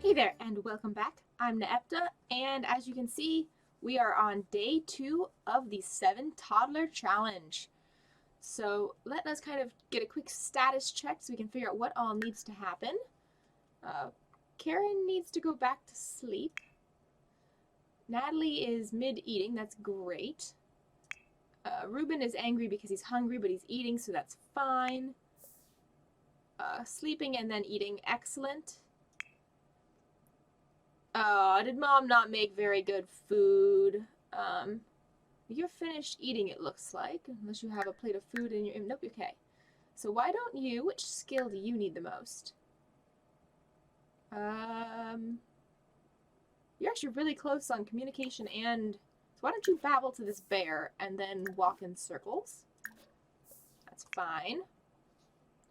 Hey there, and welcome back. I'm Naepta, and as you can see, we are on day 2 of the 7 Toddler Challenge. So let us kind of get a quick status check so we can figure out what all needs to happen. Karen needs to go back to sleep. Natalie is mid-eating, that's great. Ruben is angry because he's hungry, but he's eating, so that's fine. Sleeping and then eating, excellent. Did Mom not make very good food? You're finished eating, it looks like, unless you have a plate of food in your... Nope, okay. So why don't you... Which skill do you need the most? You're actually really close on communication and... So why don't you babble to this bear and then walk in circles? That's fine.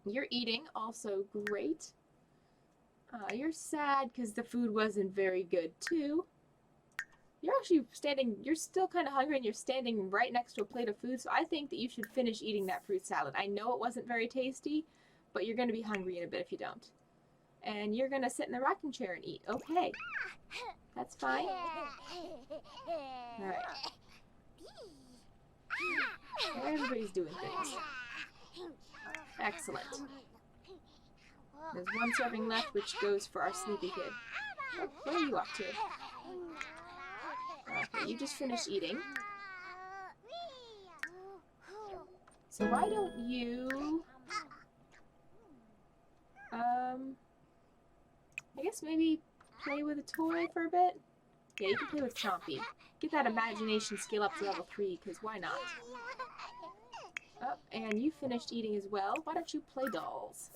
You're eating, also great. You're sad because the food wasn't very good too. You're actually standing, you're still kind of hungry and you're standing right next to a plate of food, so I think that you should finish eating that fruit salad. I know it wasn't very tasty, but you're going to be hungry in a bit if you don't. And you're going to sit in the rocking chair and eat. Okay. That's fine. Alright. Everybody's doing things. Excellent. There's one serving left, which goes for our sleepy kid. Oh, what are you up to? Okay, you just finished eating. So why don't you... I guess maybe play with a toy for a bit? Yeah, you can play with Chompy. Get that imagination skill up to level 3, because why not? Oh, and you finished eating as well. Why don't you play dolls?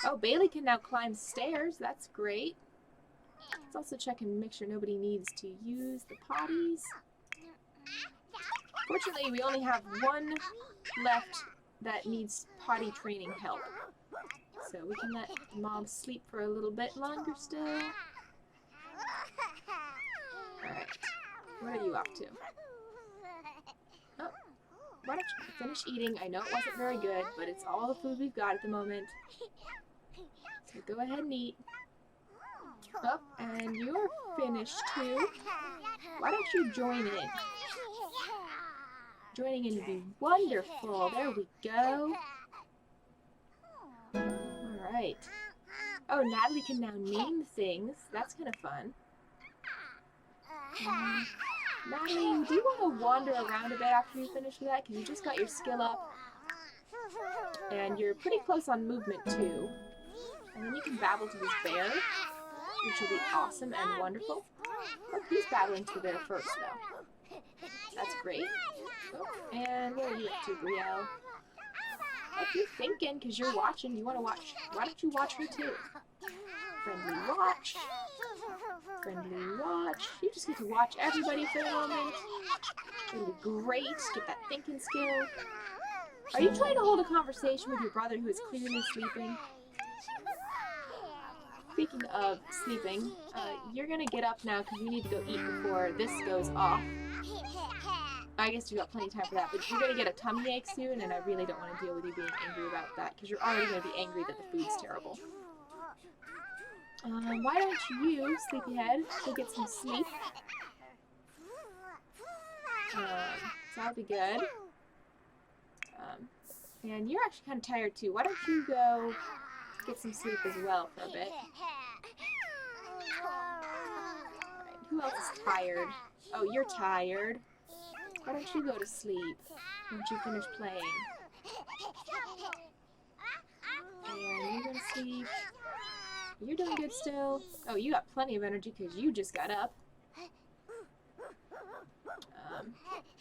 Oh, Bailey can now climb stairs. That's great. Let's also check and make sure nobody needs to use the potties. Fortunately, we only have one left that needs potty training help. So we can let Mom sleep for a little bit longer still. Alright. What are you up to? Oh, why don't you finish eating? I know it wasn't very good, but it's all the food we've got at the moment. So go ahead and eat. Oh, and you're finished too. Why don't you join in? Joining in would be wonderful. There we go. Alright. Oh, Natalie can now name things. That's kind of fun. Natalie, do you want to wander around a bit after you finish with that? Because you just got your skill up. And you're pretty close on movement too. And then you can babble to this bear, which will be awesome and wonderful. Oh, he's babbling to the bear first, though. That's great. Oh, and what are you up to, Brielle? Oh, you're thinking, because you're watching. You want to watch. Why don't you watch her, too? Friendly watch. Friendly watch. You just get to watch everybody for a moment. It'll be great. Get that thinking skill. Are you trying to hold a conversation with your brother who is clearly sleeping? Speaking of sleeping, you're gonna get up now because you need to go eat before this goes off. I guess you got plenty of time for that, but you're gonna get a tummy ache soon, and I really don't want to deal with you being angry about that because you're already gonna be angry that the food's terrible. Why don't you, sleepyhead, go get some sleep? So that'll be good. And you're actually kind of tired too. Why don't you go get some sleep as well for a bit? Alright, who else is tired? Oh, you're tired. Why don't you go to sleep once you finish playing? And you're gonna sleep. You're doing good still. Oh, you got plenty of energy because you just got up.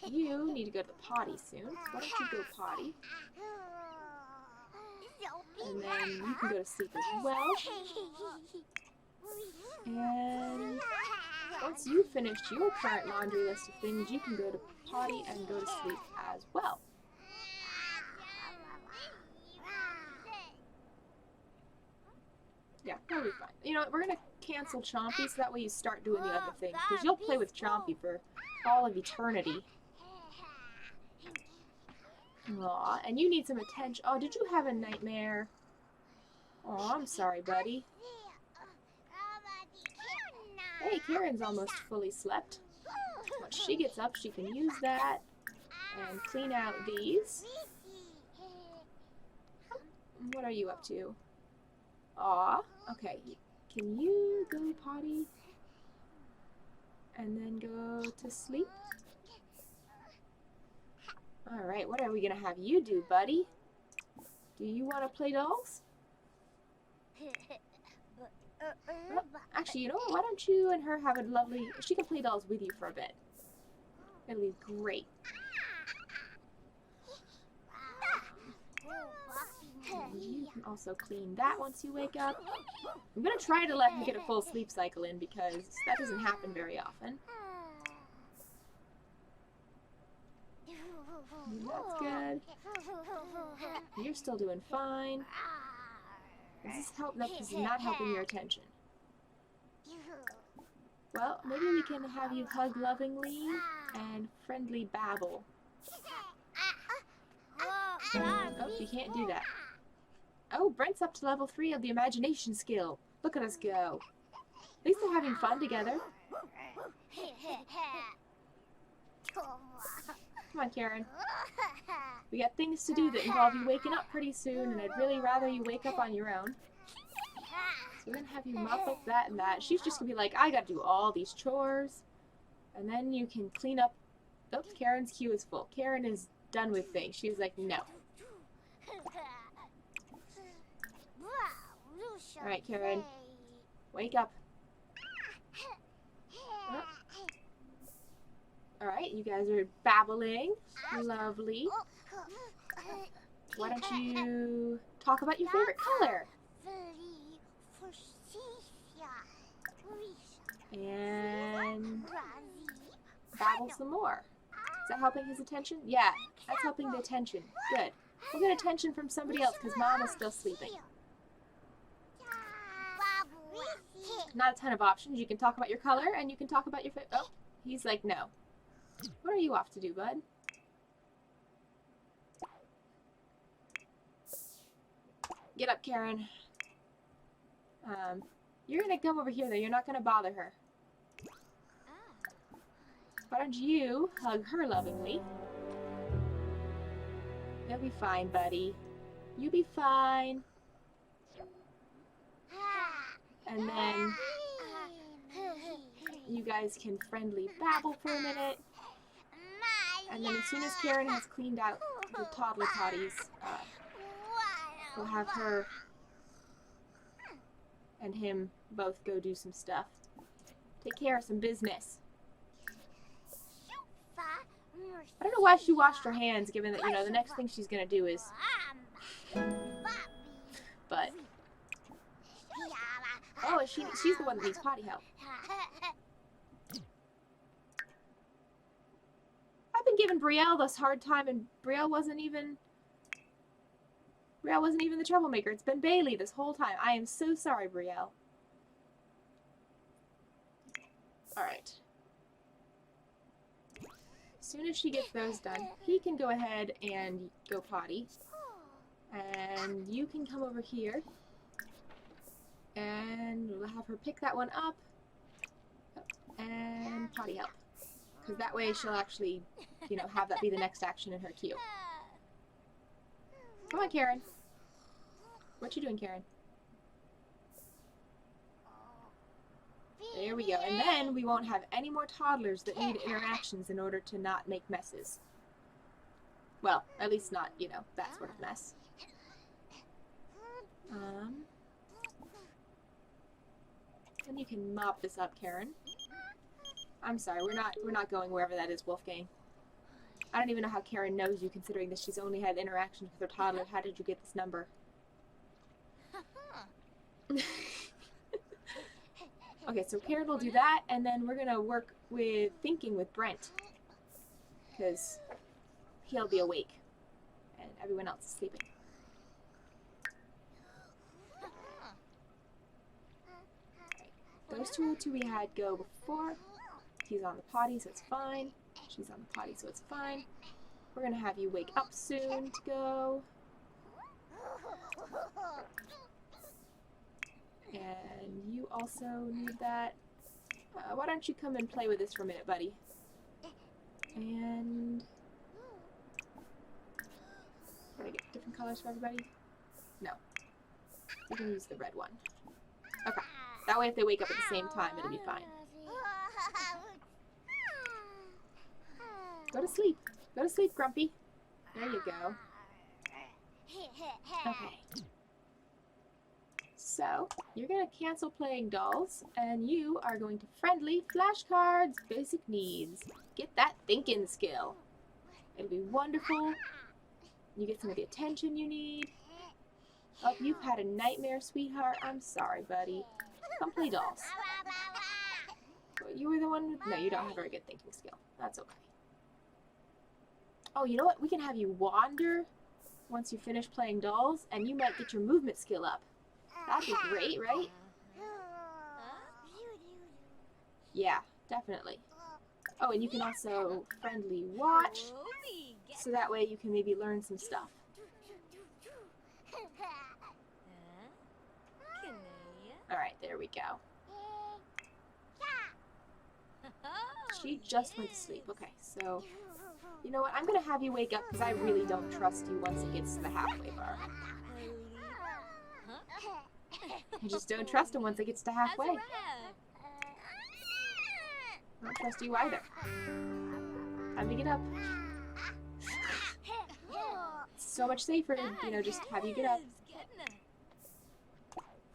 You need to go to the potty soon. Why don't you go potty? And then you can go to sleep as well. And once you've finished your current laundry list of things, you can go to potty and go to sleep as well. Yeah, that'll be fine. You know what, we're going to cancel Chompy so that way you start doing the other things. Because you'll play with Chompy for all of eternity. Aw, and you need some attention. Oh, did you have a nightmare? Oh, I'm sorry, buddy. Okay, Karen's almost fully slept. Once she gets up, she can use that and clean out these. What are you up to? Aw, okay. Can you go potty and then go to sleep? Alright, what are we gonna have you do, buddy? Do you want to play dolls? Oh, actually, you know what? Why don't you and her have a lovely... She can play dolls with you for a bit. It'll be great. And you can also clean that once you wake up. I'm going to try to let him get a full sleep cycle in because that doesn't happen very often. That's good. You're still doing fine. Does this help? No, this is not helping your attention. Well, maybe we can have you hug lovingly and friendly babble. Oh, you can't do that. Oh, Brent's up to level 3 of the imagination skill. Look at us go. At least they're having fun together. Come on, Karen. We got things to do that involve you waking up pretty soon, and I'd really rather you wake up on your own. So we're gonna have you mop up that and that. She's just gonna be like, I gotta do all these chores. And then you can clean up. Oops, Karen's queue is full. Karen is done with things. She's like, no. Alright, Karen. Wake up. Oh. Alright, you guys are babbling. Lovely. Why don't you talk about your favorite color? And babble some more. Is that helping his attention? Yeah, that's helping the attention. Good. We'll get attention from somebody else because Mom is still sleeping. Not a ton of options. You can talk about your color and you can talk about your favorite. Oh, he's like, no. What are you off to do, bud? Get up, Karen. You're gonna come over here, though. You're not gonna bother her. Why don't you hug her lovingly? You'll be fine, buddy. You'll be fine. And then you guys can friendly babble for a minute. And then as soon as Karen has cleaned out the toddler potties, we'll have her and him both go do some stuff. Take care of some business. I don't know why she washed her hands, given that, you know, the next thing she's gonna do is... But... Oh, she's the one that needs potty help. I've been giving Brielle this hard time, and Brielle wasn't even the troublemaker. It's been Bailey this whole time. I am so sorry, Brielle. Alright. As soon as she gets those done, he can go ahead and go potty. And you can come over here. And we'll have her pick that one up. And potty help. Because that way she'll actually, you know, have that be the next action in her queue. Come on, Karen. What you doing, Karen? There we go. And then we won't have any more toddlers that need interactions in order to not make messes. Well, at least not, you know, that sort of mess. And you can mop this up, Karen. I'm sorry, we're not going wherever that is, Wolfgang. I don't even know how Karen knows you, considering that she's only had interactions with her toddler. How did you get this number? Okay, so Karen will do that, and then we're gonna work with thinking with Brent, because he'll be awake, and everyone else is sleeping. Those two we had go before. He's on the potty, so it's fine. She's on the potty, so it's fine. We're gonna have you wake up soon to go. And you also need that. Why don't you come and play with this for a minute, buddy? And... Did I get different colors for everybody? No. We can use the red one. Okay. That way if they wake up at the same time, it'll be fine. Go to sleep. Go to sleep, Grumpy. There you go. Okay. So, you're going to cancel playing dolls, and you are going to friendly flashcards, basic needs. Get that thinking skill. It'll be wonderful. You get some of the attention you need. Oh, you've had a nightmare, sweetheart. I'm sorry, buddy. Come play dolls. You were the one with... No, you don't have a very good thinking skill. That's okay. Oh, you know what? We can have you wander once you finish playing dolls, and you might get your movement skill up. That'd be great, right? Yeah, definitely. Oh, and you can also friendly watch, so that way you can maybe learn some stuff. Alright, there we go. She just went to sleep. Okay, so... You know what? I'm going to have you wake up because I really don't trust you once it gets to the halfway bar. I just don't trust him once it gets to halfway. I don't trust you either. Time to get up. It's so much safer to, you know, just have you get up.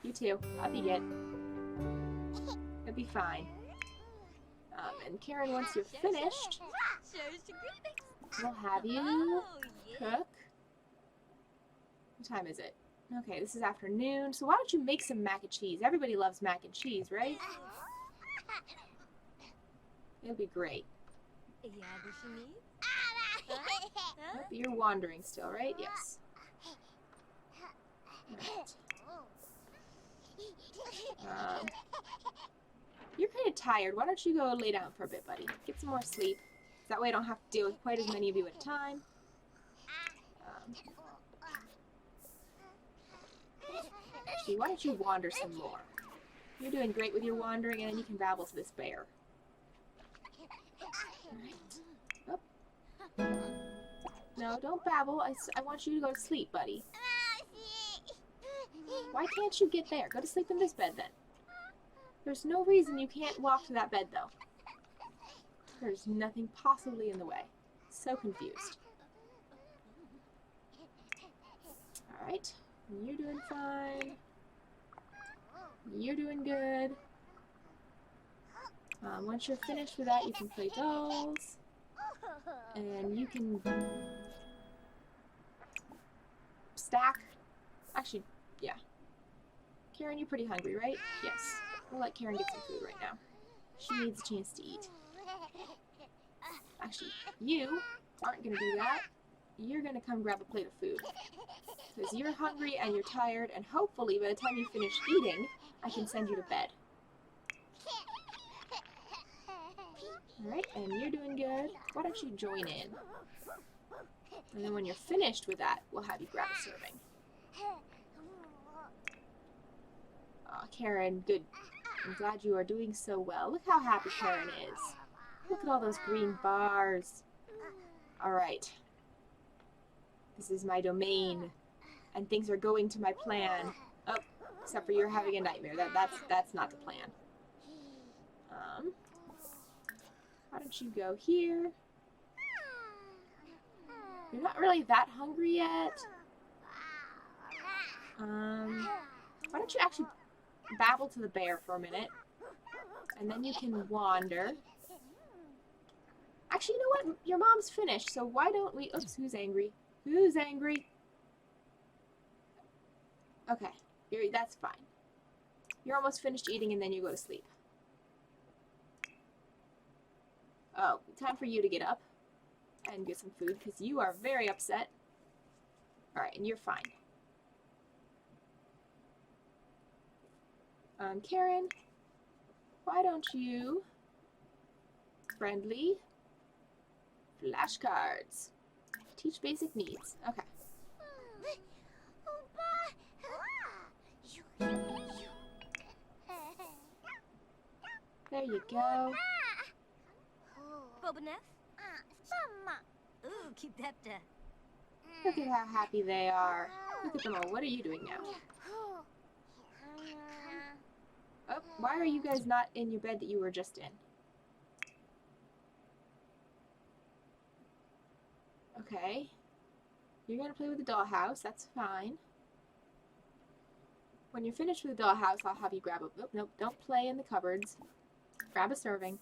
You too. Up you get. It'll be fine. And Karen, once you're finished, we'll have you cook. What time is it? Okay, this is afternoon, so why don't you make some mac and cheese? Everybody loves mac and cheese, right? It'll be great. Yep, you're wandering still, right? Yes. Right. You're kind of tired. Why don't you go lay down for a bit, buddy? Get some more sleep. That way I don't have to deal with quite as many of you at a time. Actually, why don't you wander some more? You're doing great with your wandering, and then you can babble to this bear. Alright. Oh. No, don't babble. I want you to go to sleep, buddy. Why can't you get there? Go to sleep in this bed, then. There's no reason you can't walk to that bed, though. There's nothing possibly in the way. So confused. Alright. You're doing fine. You're doing good. Once you're finished with that, you can play dolls. And you can stack. Actually, yeah. Karen, you're pretty hungry, right? Yes. We'll let Karen get some food right now. She needs a chance to eat. Actually, you aren't going to do that. You're going to come grab a plate of food. Because you're hungry and you're tired, and hopefully by the time you finish eating, I can send you to bed. Alright, and you're doing good. Why don't you join in? And then when you're finished with that, we'll have you grab a serving. Aw, Karen, good. I'm glad you are doing so well. Look how happy Karen is. Look at all those green bars. Alright. This is my domain. And things are going to my plan. Oh, except for you're having a nightmare. That's not the plan. Why don't you go here? You're not really that hungry yet. Why don't you actually babble to the bear for a minute? And then you can wander. Actually, you know what? Your mom's finished, so why don't we... Oops, who's angry? Who's angry? Okay, that's fine. You're almost finished eating and then you go to sleep. Oh, time for you to get up and get some food because you are very upset. Alright, and you're fine. Karen, why don't you friendly flashcards? Teach basic needs. Okay. There you go. Look at how happy they are. Look at them all. What are you doing now? Oh, why are you guys not in your bed that you were just in? Okay. You're going to play with the dollhouse. That's fine. When you're finished with the dollhouse, I'll have you grab a... Oh, nope, don't play in the cupboards. Grab a serving.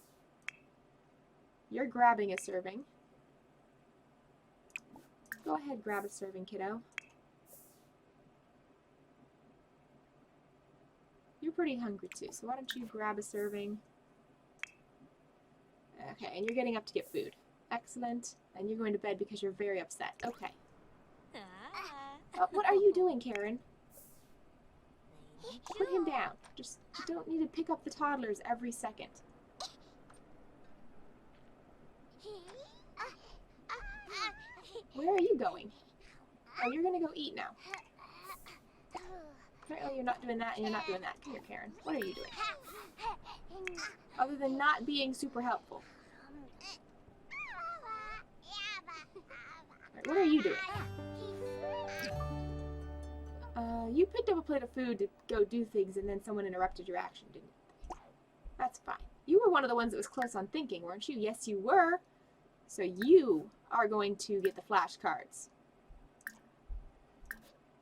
You're grabbing a serving. Go ahead, grab a serving, kiddo. You're pretty hungry too, so why don't you grab a serving? Okay, and you're getting up to get food. Excellent. And you're going to bed because you're very upset. Okay. What are you doing, Karen? Put him down. You don't need to pick up the toddlers every second. Where are you going? Oh, you're gonna go eat now. Apparently you're not doing that and you're not doing that. Come here, Karen. What are you doing? Other than not being super helpful. Right, what are you doing? You picked up a plate of food to go do things and then someone interrupted your action, didn't they? That's fine. You were one of the ones that was close on thinking, weren't you? Yes, you were. So you are going to get the flashcards.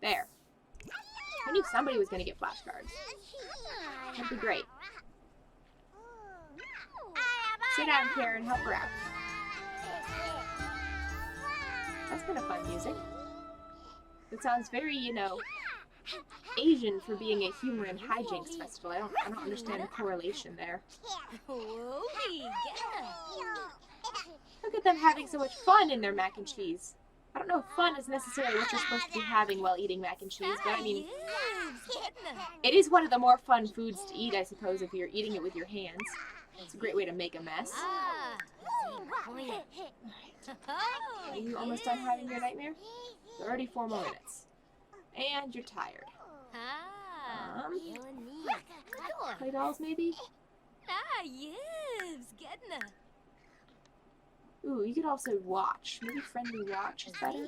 There. I knew somebody was going to get flashcards. That'd be great. Sit down, Karen. Help her out. That's kind of fun music. It sounds very, you know, Asian for being a humor and hijinks festival. I don't understand the correlation there. Look at them having so much fun in their mac and cheese. I don't know if fun is necessarily what you're supposed to be having while eating mac and cheese, but I mean, it is one of the more fun foods to eat, I suppose, if you're eating it with your hands. It's a great way to make a mess. Alright. Are you almost done having your nightmare? 34 more minutes. And you're tired. Play dolls, maybe? Ooh, you could also watch. Maybe friendly watch is better.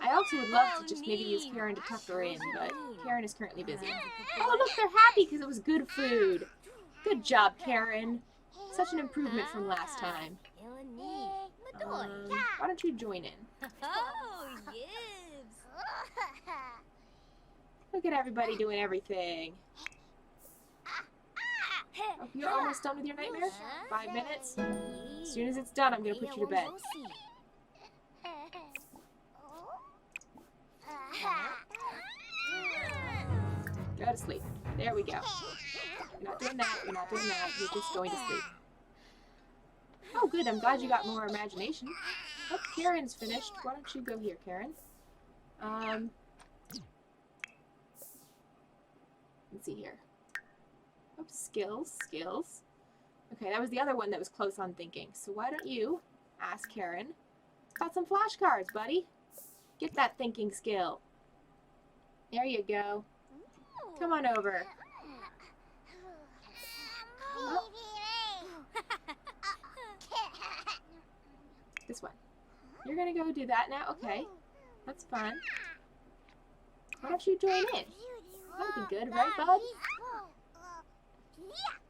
I also would love to just maybe use Karen to tuck her in, but Karen is currently busy. Oh, look, they're happy because it was good food. Good job, Karen. Such an improvement from last time. Why don't you join in? Look at everybody doing everything. Oh, you're almost done with your nightmare? 5 minutes? As soon as it's done, I'm going to put you to bed. Go to sleep. There we go. You're not doing that, you're not doing that, you're just going to sleep. Oh good, I'm glad you got more imagination. Oh, Karen's finished. Why don't you go here, Karen? Let's see here. Oh, skills. Okay, that was the other one that was close on thinking. So why don't you ask Karen about some flashcards, buddy? Get that thinking skill. There you go. Come on over. Oh. This one. You're gonna go do that now? Okay. That's fun. Why don't you join in? That'd be good, right, bud?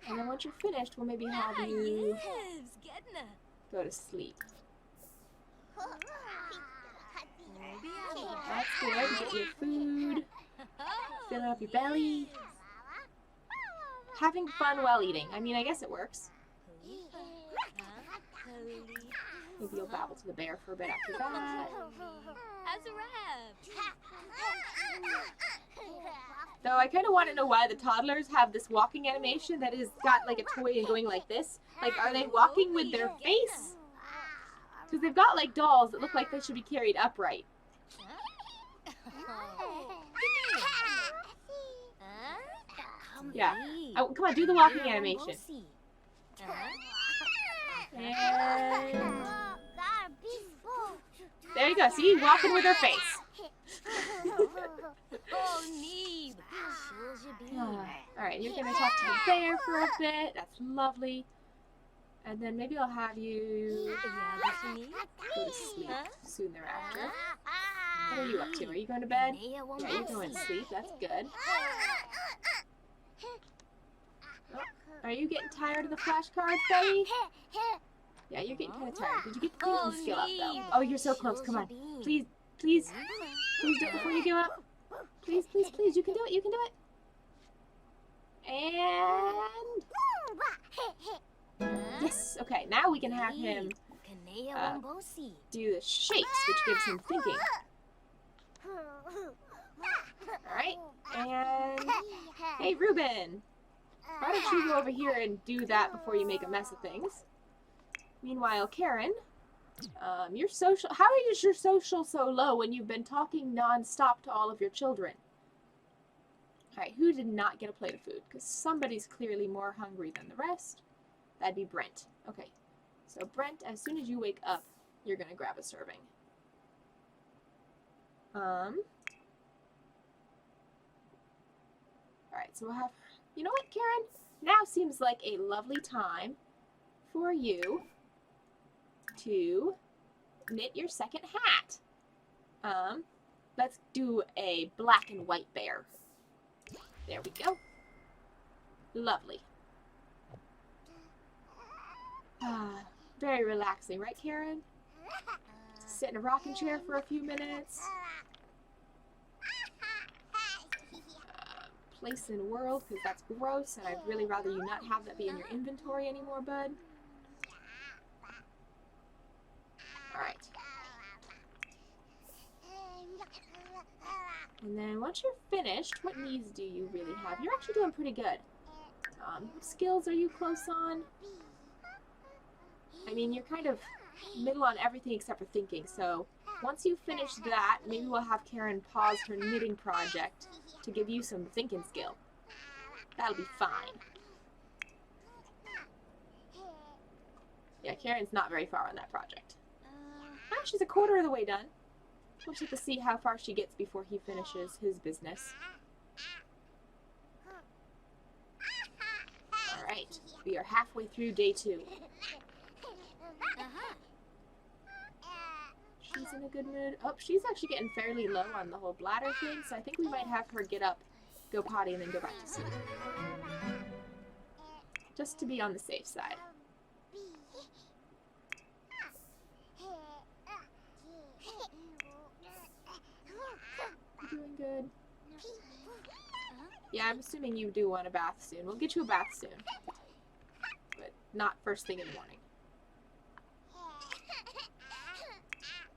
And then once you're finished, we'll maybe have you go to sleep. That's good. Get your food. Fill up your belly. Having fun while eating. I mean, I guess it works. Maybe you'll babble to the bear for a bit after that. Though I kind of want to know why the toddlers have this walking animation that has got like a toy and going like this. Like, are they walking with their face? Because they've got like dolls that look like they should be carried upright. Yeah. Oh, come on, do the walking animation. And there you go. See, walking with her face. Alright, you're gonna talk to the bear for a bit. That's lovely. And then maybe I'll have you go to sleep soon thereafter. What are you up to? Are you going to bed? Yeah, you're going to sleep. That's good. Oh, are you getting tired of the flashcards, buddy? Yeah, you're getting kind of tired. Did you get the thinking skill up, though? Oh, you're so close. Come on. Please, please. Please do it before you give up. Please, please, please. You can do it. You can do it. And... yes. Okay, now we can have him do the shapes, which gives him thinking. Alright, and... hey, Ruben! Why don't you go over here and do that before you make a mess of things? Meanwhile, Karen, your social... how is your social so low when you've been talking non-stop to all of your children? Alright, who did not get a plate of food? Because somebody's clearly more hungry than the rest. That'd be Brent. Okay, so Brent, as soon as you wake up, you're going to grab a serving. Alright, so we'll have... you know what, Karen? Now seems like a lovely time for you to knit your second hat. Let's do a black and white bear. There we go. Lovely. Very relaxing, right, Karen? Sit in a rocking chair for a few minutes. Place in world, because that's gross, and I'd really rather you not have that be in your inventory anymore, bud. Alright. And then once you're finished, what needs do you really have? You're actually doing pretty good. What skills are you close on? I mean, you're kind of middle on everything except for thinking, so once you finish that, maybe we'll have Karen pause her knitting project to give you some thinking skill. That'll be fine. Yeah, Karen's not very far on that project. Ah, she's a quarter of the way done. We'll just have to see how far she gets before he finishes his business. Alright, we are halfway through day 2. She's in a good mood. Oh, she's actually getting fairly low on the whole bladder thing, so I think we might have her get up, go potty, and then go back to sleep. Just to be on the safe side. You're doing good. Yeah, I'm assuming you do want a bath soon. We'll get you a bath soon. But not first thing in the morning.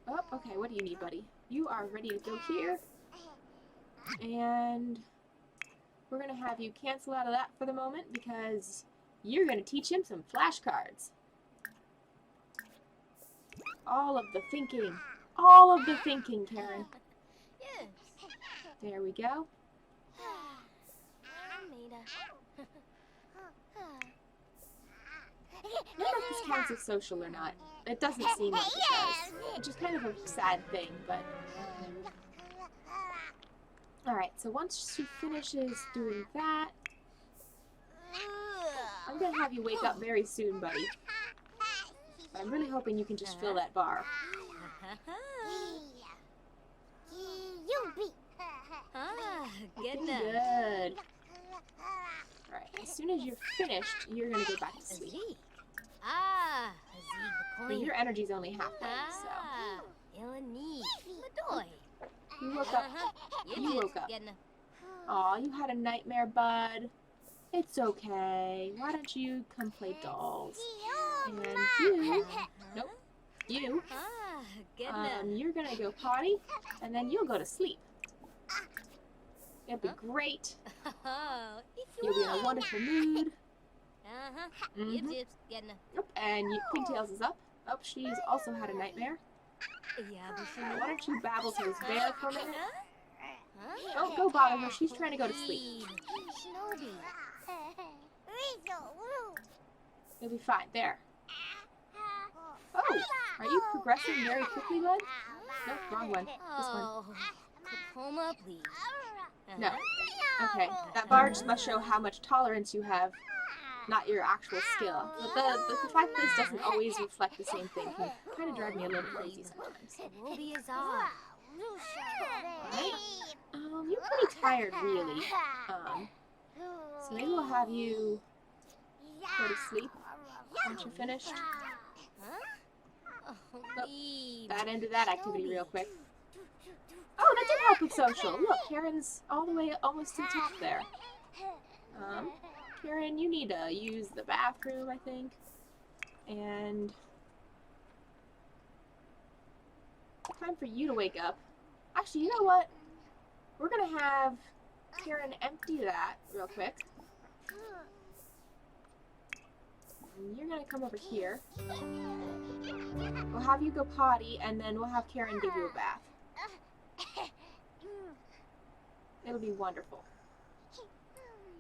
Oh, okay, what do you need, buddy? You are ready to go here. And we're going to have you cancel out of that for the moment because you're going to teach him some flashcards. All of the thinking. All of the thinking, Karen. There we go. I don't know if this counts as social or not. It doesn't seem like it does. Which is kind of a sad thing, but... alright, so once she finishes doing that... I'm gonna have you wake up very soon, buddy. But I'm really hoping you can just fill that bar. Looking good. Alright, as soon as you're finished, you're gonna go back to sleep. But your energy's only halfway, so... you woke up. You woke up. Aw, you had a nightmare, bud. It's okay. Why don't you come play dolls? And you... nope. You... you're gonna go potty, and then you'll go to sleep. It'll be great. You'll be in a wonderful mood. Yep, and Pigtails is up. Oh, she's also had a nightmare. Why don't you babble to this bear for a minute? Don't go bother her. She's trying to go to sleep. You'll be fine. There. Oh, are you progressing very quickly, bud? Nope, wrong one. This one. No. Okay. That bar just must show how much tolerance you have, not your actual skill. But the fact that this doesn't always reflect the same thing can kind of drive me a little crazy sometimes. Alright. You're pretty tired, really. So maybe we'll have you go to sleep once you're finished. Oh, that ended that activity real quick. Oh, that did help with social. Look, Karen's all the way almost to the top there. Karen, you need to use the bathroom, I think. And time for you to wake up. Actually, you know what? We're gonna have Karen empty that real quick. And you're gonna come over here. We'll have you go potty, and then we'll have Karen give you a bath. It'll be wonderful.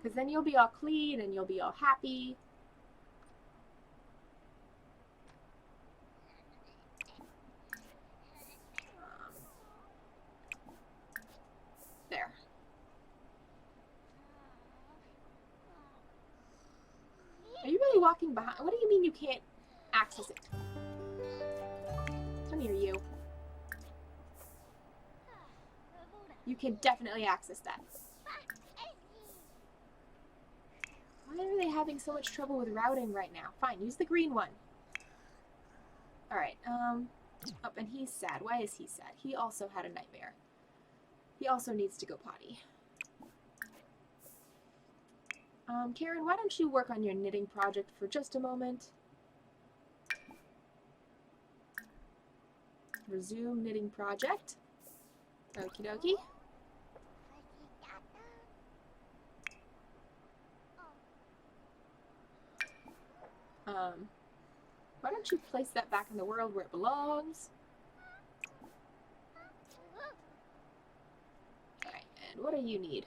Because then you'll be all clean and you'll be all happy. There. Are you really walking behind? What do you mean you can't access it? Come here, you. You can definitely access that. Why are they having so much trouble with routing right now? Fine, use the green one. Alright, oh, and he's sad. Why is he sad? He also had a nightmare. He also needs to go potty. Karen, why don't you work on your knitting project for just a moment? Resume knitting project. Okie dokie. Why don't you place that back in the world where it belongs? Alright, and what do you need?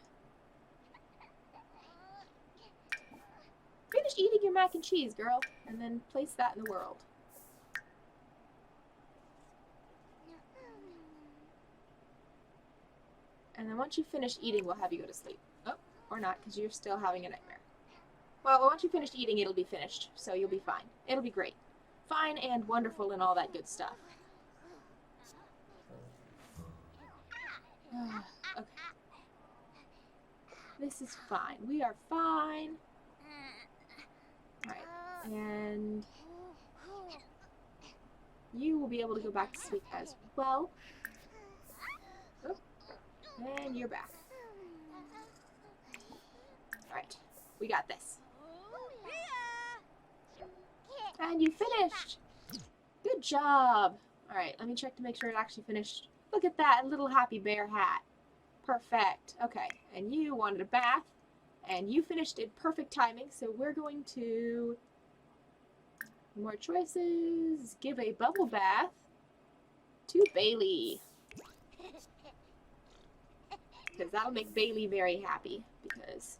Finish eating your mac and cheese, girl, and then place that in the world. And then once you finish eating, we'll have you go to sleep. Oh, or not, because you're still having a nightmare. Well, once you finish eating, it'll be finished, so you'll be fine. It'll be great. Fine and wonderful and all that good stuff. Okay. This is fine. We are fine. Alright, and you will be able to go back to sleep as well. Oh, and you're back. Alright, we got this. And you finished! Good job! Alright, let me check to make sure it actually finished. Look at that little happy bear hat. Perfect. Okay, and you wanted a bath, and you finished in perfect timing, so we're going to... More choices. Give a bubble bath to Bailey. Because that'll make Bailey very happy, because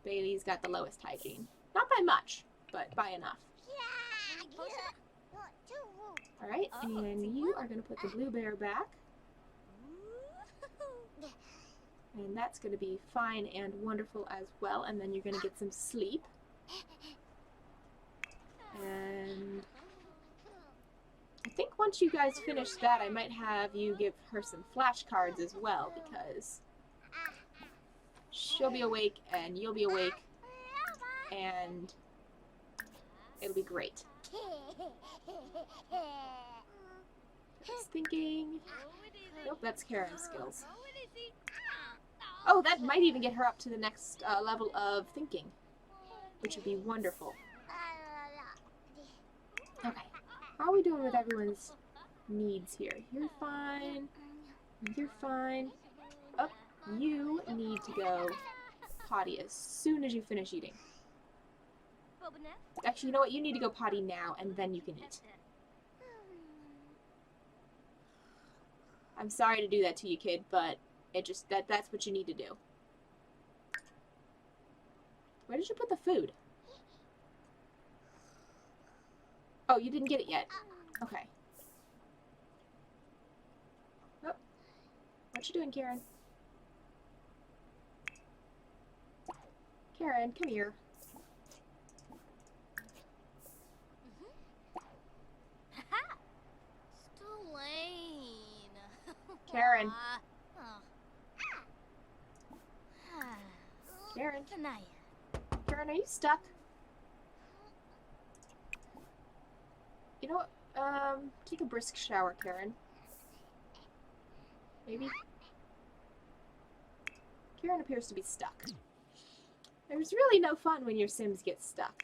Bailey's got the lowest hygiene. Not by much, but by enough. Alright, and you are going to put the blue bear back. And that's going to be fine and wonderful as well, and then you're going to get some sleep. And I think once you guys finish that, I might have you give her some flashcards as well, because she'll be awake and you'll be awake and it'll be great. Just thinking. Nope, that's Karen's skills. Oh, that might even get her up to the next level of thinking, which would be wonderful. Okay, how are we doing with everyone's needs here? You're fine. You're fine. Oh, you need to go potty as soon as you finish eating. Actually, you know what? You need to go potty now, and then you can eat. I'm sorry to do that to you, kid, but it just that's what you need to do. Where did you put the food? Oh, you didn't get it yet. Okay. Oh. What you doing, Karen? Karen, come here. Karen. Karen. Karen, are you stuck? You know what? Take a brisk shower, Karen. Maybe? Karen appears to be stuck. There's really no fun when your Sims get stuck.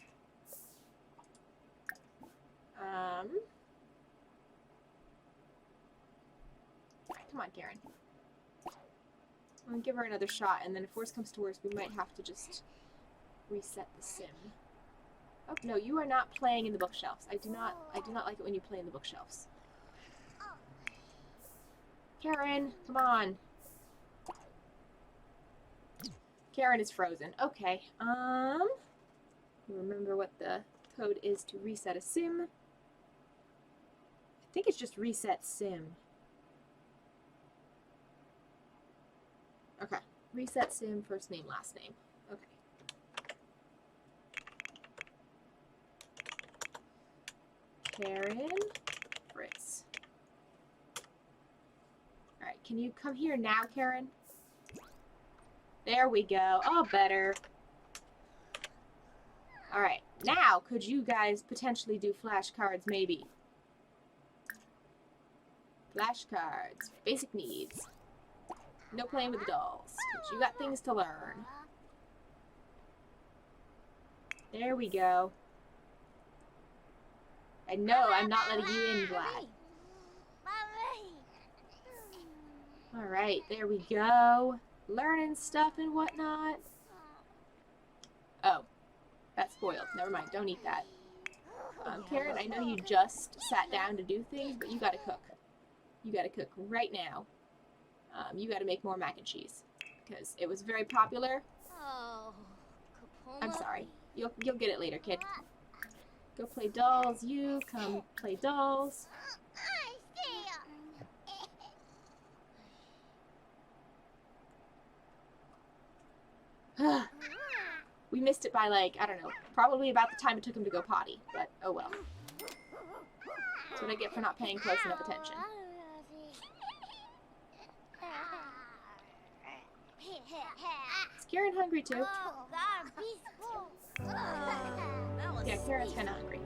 Come on, Karen. I'm gonna give her another shot, and then if worse comes to worse, we might have to just reset the sim. Oh no, you are not playing in the bookshelves. I do not like it when you play in the bookshelves. Karen, come on. Karen is frozen. Okay. Remember what the code is to reset a sim. I think it's just reset sim. Okay. Reset sim, first name, last name. Okay. Karen Fritz. Alright, can you come here now, Karen? There we go. Oh, better. Alright, now could you guys potentially do flashcards, maybe? Flashcards. Basic needs. No playing with the dolls, 'cause you got things to learn. There we go. I know I'm not letting you in, Vlad. Alright, there we go. Learning stuff and whatnot. Oh, that's spoiled. Never mind, don't eat that. Karen, I know you just sat down to do things, but you gotta cook. You gotta cook right now. You gotta make more mac and cheese, because it was very popular. I'm sorry. You'll get it later, kid. Go play dolls. You come play dolls. We missed it by, like, I don't know, probably about the time it took him to go potty, but oh well. That's what I get for not paying close enough attention. Is Karen hungry too? Yeah, Karen's kind of hungry.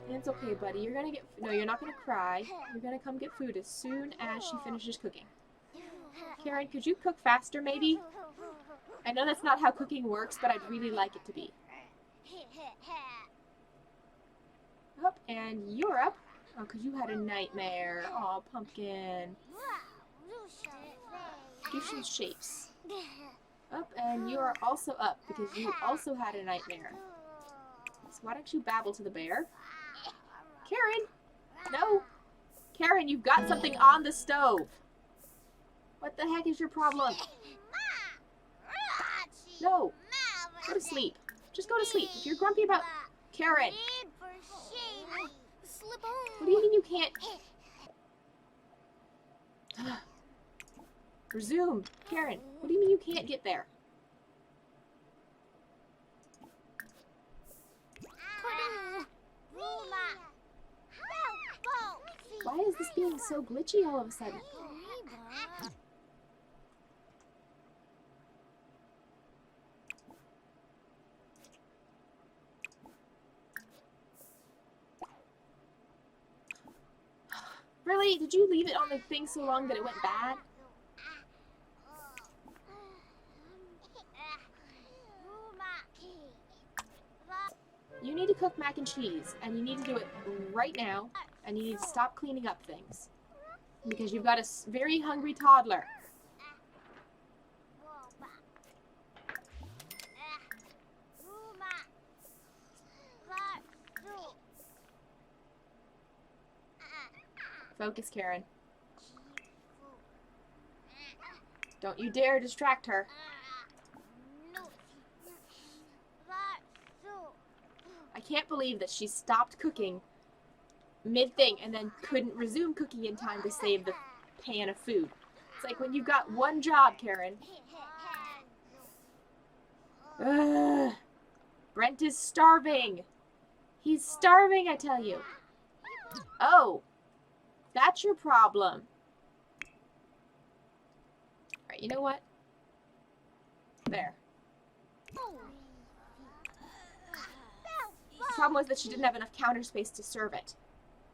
And it's okay, buddy. You're gonna get... No, you're not gonna cry. You're gonna come get food as soon as she finishes cooking. Karen, could you cook faster, maybe? I know that's not how cooking works, but I'd really like it to be. Up, and you're up. Oh, because you had a nightmare. Aw, Pumpkin. Do some shapes. Up, and you are also up, because you also had a nightmare. So why don't you babble to the bear? Karen! No! Karen, you've got something on the stove! What the heck is your problem? No! Go to sleep. Just go to sleep. If you're grumpy about... Karen! What do you mean you can't... Resume. Karen, what do you mean you can't get there? Why is this being so glitchy all of a sudden? Really? Did you leave it on the thing so long that it went bad? You need to cook mac and cheese, and you need to do it right now, and you need to stop cleaning up things. Because you've got a very hungry toddler. Focus, Karen. Don't you dare distract her. I can't believe that she stopped cooking mid-thing and then couldn't resume cooking in time to save the pan of food. It's like when you've got one job, Karen. Ugh. Brent is starving. He's starving, I tell you. Oh, that's your problem. Alright, you know what? There. The problem was that she didn't have enough counter space to serve it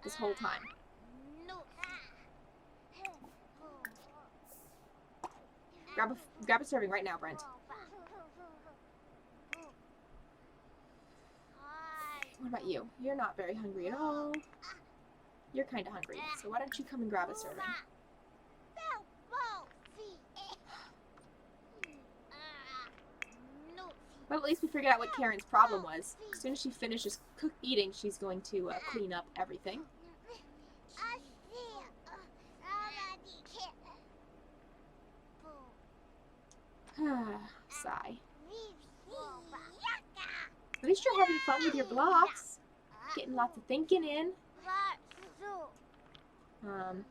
this whole time. Grab a serving right now, Brent. What about you? You're not very hungry at all. You're kind of hungry, so why don't you come and grab a serving? Well, at least we figured out what Karen's problem was. As soon as she finishes eating, she's going to clean up everything. Sigh. At least you're having fun with your blocks. Getting lots of thinking in. Then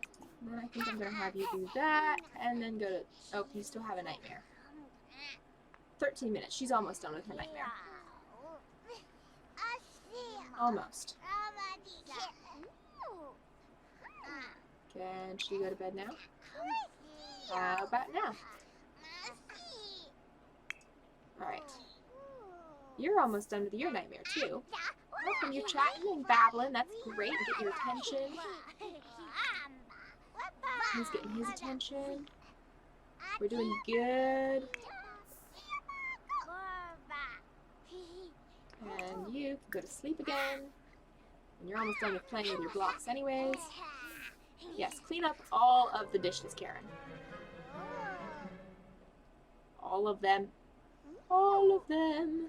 I think I'm going to have you do that, and then go to... Oh, you still have a nightmare. 13 minutes. She's almost done with her nightmare. Almost. Can she go to bed now? How about now? Alright. You're almost done with your nightmare, too. Oh, and you're chatting and babbling. That's great. Get your attention. He's getting his attention. We're doing good. And you can go to sleep again. And you're almost done with playing with your blocks anyways. Yes, clean up all of the dishes, Karen. All of them. All of them.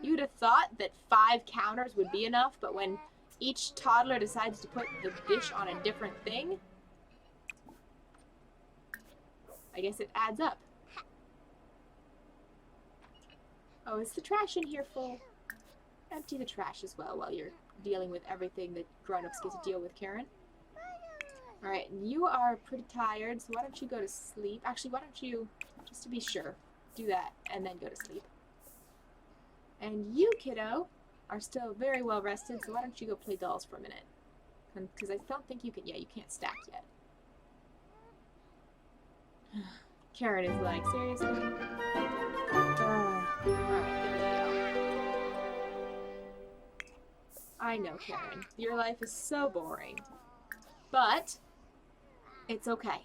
You'd have thought that 5 counters would be enough, but when each toddler decides to put the dish on a different thing, I guess it adds up. Oh, is the trash in here full? Empty the trash as well while you're dealing with everything that grown-ups get to deal with, Karen. Alright, you are pretty tired, so why don't you go to sleep? Actually, why don't you, just to be sure, do that and then go to sleep. And you, kiddo, are still very well rested, so why don't you go play dolls for a minute? Because I don't think you can, yeah, you can't stack yet. Karen is like, seriously? Alright, there we go. I know, Karen. Your life is so boring. But it's okay.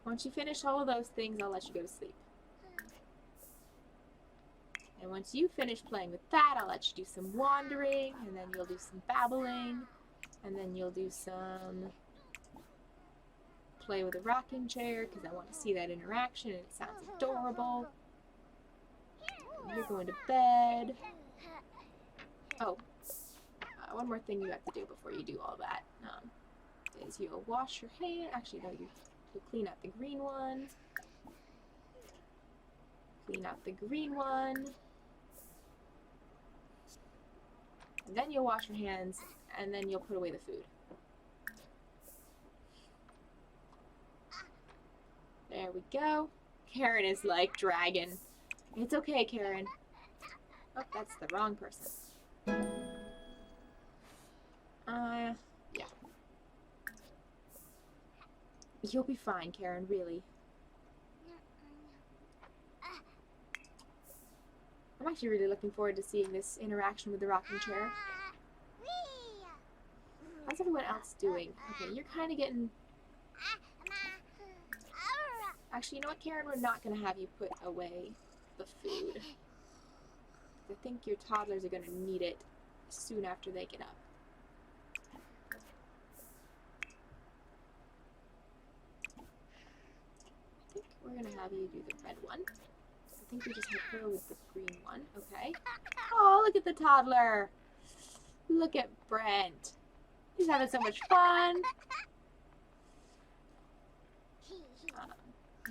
Once you finish all of those things, I'll let you go to sleep. And once you finish playing with that, I'll let you do some wandering, and then you'll do some babbling, and then you'll do some play with a rocking chair, because I want to see that interaction, and it sounds adorable. And you're going to bed. Oh, one more thing you have to do before you do all that is you'll wash your hand. Actually, no, you'll clean out the green one. Clean out the green one. And then you'll wash your hands, and then you'll put away the food. There we go. Karen is like dragging. It's okay, Karen. Oh, that's the wrong person. Yeah. You'll be fine, Karen, really. I'm actually really looking forward to seeing this interaction with the rocking chair. How's everyone else doing? Okay, you're kind of getting... Actually, you know what, Karen? We're not going to have you put away the food. I think your toddlers are going to need it soon after they get up. I think we're going to have you do the red one. I think we just have her with the green one. Okay. Oh, look at the toddler. Look at Brent. He's having so much fun.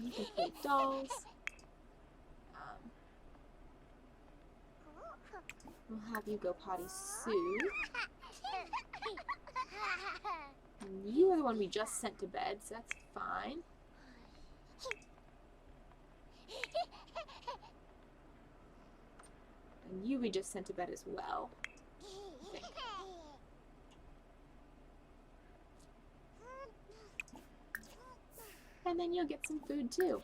You can play dolls. We'll have you go potty soon. And you are the one we just sent to bed, so that's fine. And you we just sent to bed as well, I think. And then you'll get some food too.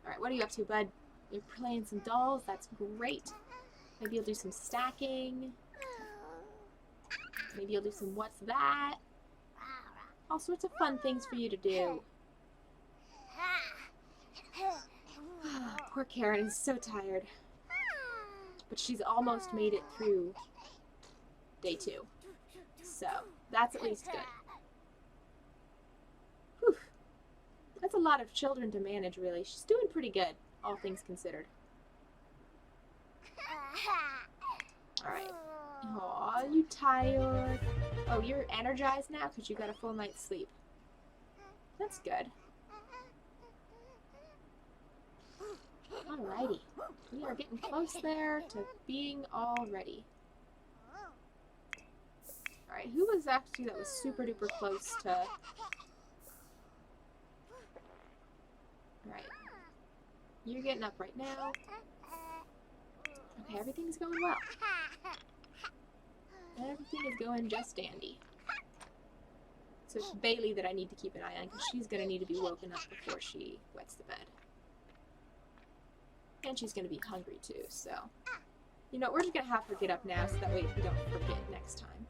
Alright, what are you up to, bud? You're playing some dolls? That's great. Maybe you'll do some stacking. Maybe you'll do some what's that? All sorts of fun things for you to do. Poor Karen is so tired. But she's almost made it through day 2. So, that's at least good. Whew. That's a lot of children to manage, really. She's doing pretty good, all things considered. Alright. Aw, you tired? Oh, you're energized now because you got a full night's sleep. That's good. Alrighty. We are getting close there to being all ready. Alright, who was actually that was super duper close to... Alright. You're getting up right now. Okay, everything's going well. Everything is going just dandy. So it's Bailey that I need to keep an eye on because she's going to need to be woken up before she wets the bed. And she's going to be hungry too, so... You know, we're just going to have her get up now so that way we don't forget next time.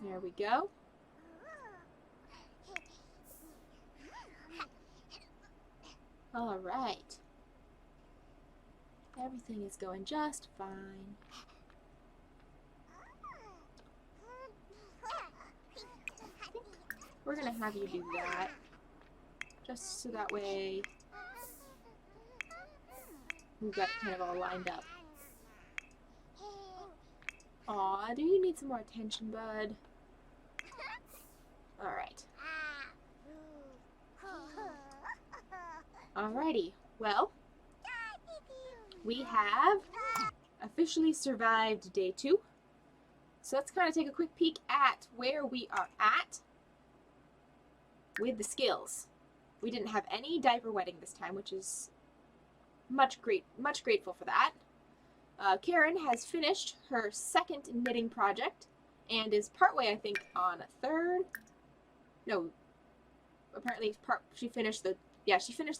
There we go. Alright. Everything is going just fine. I think we're going to have you do that. Just so that way we've got it kind of all lined up. Aw, do you need some more attention, bud? Alright. Alrighty. Well, we have officially survived day 2. So let's kind of take a quick peek at where we are at with the skills. We didn't have any diaper wetting this time, which is much grateful for that. Karen has finished her 2nd knitting project and is partway, I think, on a 3rd. No, apparently she finished the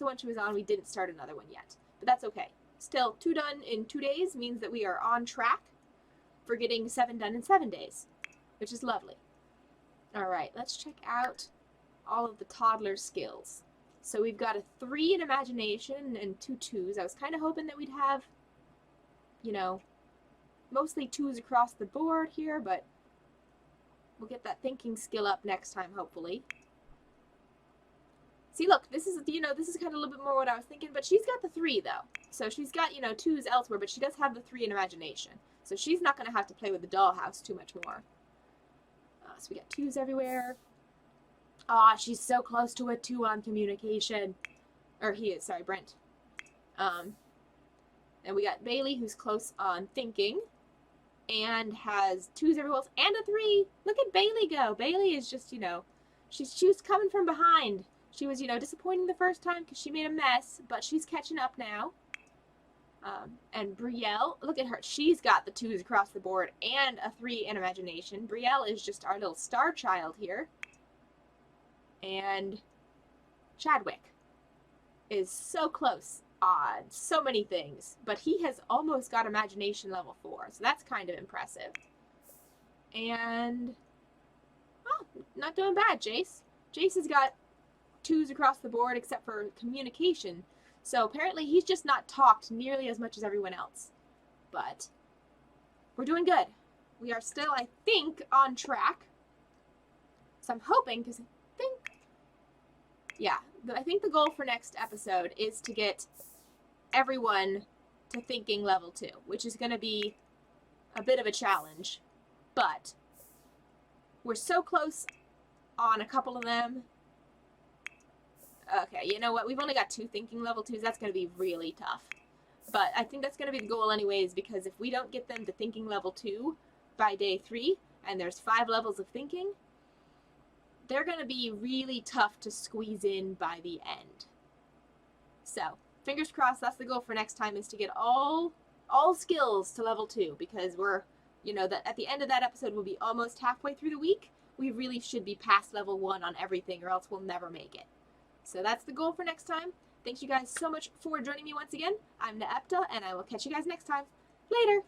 one she was on. We didn't start another one yet, but that's okay. Still, 2 done in 2 days means that we are on track for getting 7 done in 7 days, which is lovely. Alright, let's check out all of the toddler skills. So we've got a 3 in imagination and 2 2s. I was kind of hoping that we'd have, you know, mostly 2s across the board here, but we'll get that thinking skill up next time, hopefully. See, look, this is, you know, this is kind of a little bit more what I was thinking, but she's got the 3, though. So she's got, you know, 2s elsewhere, but she does have the 3 in imagination. So she's not going to have to play with the dollhouse too much more. So we got 2s everywhere. Aw, she's so close to a 2 on communication. Or he is, sorry, Brent. And we got Bailey, who's close on thinking. And has 2s everywhere else. And a 3! Look at Bailey go! Bailey is just, you know, she was coming from behind. She was, you know, disappointing the first time because she made a mess, but she's catching up now. And Brielle, look at her. She's got the 2s across the board and a 3 in imagination. Brielle is just our little star child here. And Chadwick is so close on so many things, but he has almost got imagination level 4, so that's kind of impressive. And, oh, not doing bad, Jace. Jace has got 2s across the board except for communication. So apparently he's just not talked nearly as much as everyone else. But we're doing good. We are still, I think, on track. So I'm hoping, because I think the goal for next episode is to get everyone to thinking level 2, which is going to be a bit of a challenge. But we're so close on a couple of them. Okay, you know what? We've only got 2 thinking level 2s. That's going to be really tough. But I think that's going to be the goal anyways, because if we don't get them to thinking level 2 by day 3, and there's 5 levels of thinking, they're going to be really tough to squeeze in by the end. So, fingers crossed, that's the goal for next time, is to get all skills to level 2, because we're, that at the end of that episode, we'll be almost halfway through the week. We really should be past level 1 on everything, or else we'll never make it. So that's the goal for next time. Thanks you guys so much for joining me once again. I'm Naepta, and I will catch you guys next time. Later!